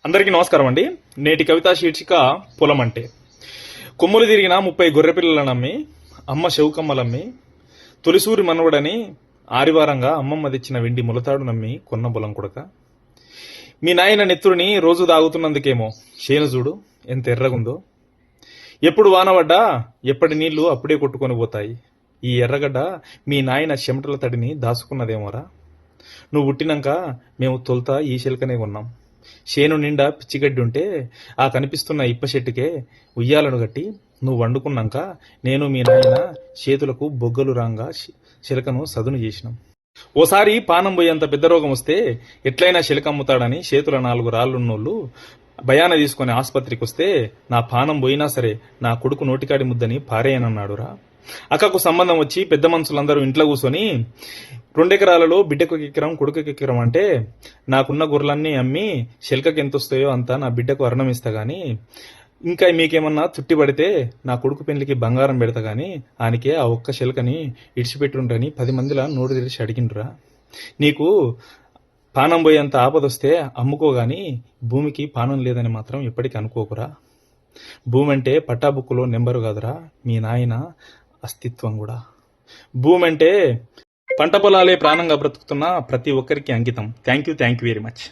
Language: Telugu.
అందరికీ నమస్కారం అండి. నేటి కవితా శీర్షిక పొలం అంటే. కొమ్ములు తిరిగిన 30 గొర్రెపిల్లల నమ్మి అమ్మ శవుకమ్మలమ్మి తొలిసూరి మనవడని ఆరివారంగా అమ్మమ్మ తెచ్చిన వెండి ములతాడు నమ్మి కొన్న బొలం కొడక. మీ నాయన నెత్తురుని రోజు దాగుతున్నందుకేమో చేను చూడు ఎంత ఎర్రగుందో. ఎప్పుడు వానబడ్డా ఎప్పటి నీళ్లు అప్పుడే కొట్టుకొని పోతాయి. ఈ ఎర్రగడ్డ మీ నాయన చెమటల తడిని దాసుకున్నదేమోరా. నువ్వు పుట్టినాక మేము తొలుత ఈ శిల్కనే కొన్నాం. చేను నిండా పిచ్చిగడ్డి ఉంటే ఆ కనిపిస్తున్న ఇప్ప చెట్టుకే ఉయ్యాలను గట్టి నువ్వు వండుకున్నాక నేను మీ నాయన చేతులకు బొగ్గలు రాంగా చిలకను సదును చేసినాం. ఓసారి పానం పోయేంత పెద్ద రోగం వస్తే ఎట్లయినా చిలక అమ్ముతాడని చేతుల 4 రాళ్లున్నోళ్ళు భయాన తీసుకుని ఆసుపత్రికి వస్తే నా పానం పోయినా సరే నా కొడుకు నోటికాడి ముద్దని పారేయనన్నాడురా. అక్కకు సంబంధం వచ్చి పెద్ద మనుషులందరూ ఇంట్లో కూర్చొని 2 ఎకరాలలో బిడ్డకు ఎకరం కొడుకుకి ఎకరం అంటే నాకున్న గొర్రెలన్నీ అమ్మి శిల్కకి ఎంత వస్తాయో అంతా నా బిడ్డకు అర్ణం ఇస్తా గాని ఇంకా మీకేమన్నా తుట్టి పడితే నా కొడుకు పెళ్లికి బంగారం పెడతా గాని ఆయనకే ఆ ఒక్క శిల్కని ఇడిచిపెట్టుండ్రని 10 మందిలా నోరు తెరిచి అడిగిండ్రా. నీకు పానం పోయేంత ఆపదొస్తే అమ్ముకోగాని భూమికి పానం లేదని మాత్రం ఎప్పటికీ అనుకోకురా. భూమి అంటే పట్టాబుక్కులో నెంబరు కాదురా, మీ నాయన అస్తిత్వం కూడా. భూమి అంటే పంట పొలాలే ప్రాణంగా బ్రతుకుతున్న ప్రతి ఒక్కరికి అంకితం. Thank you very much.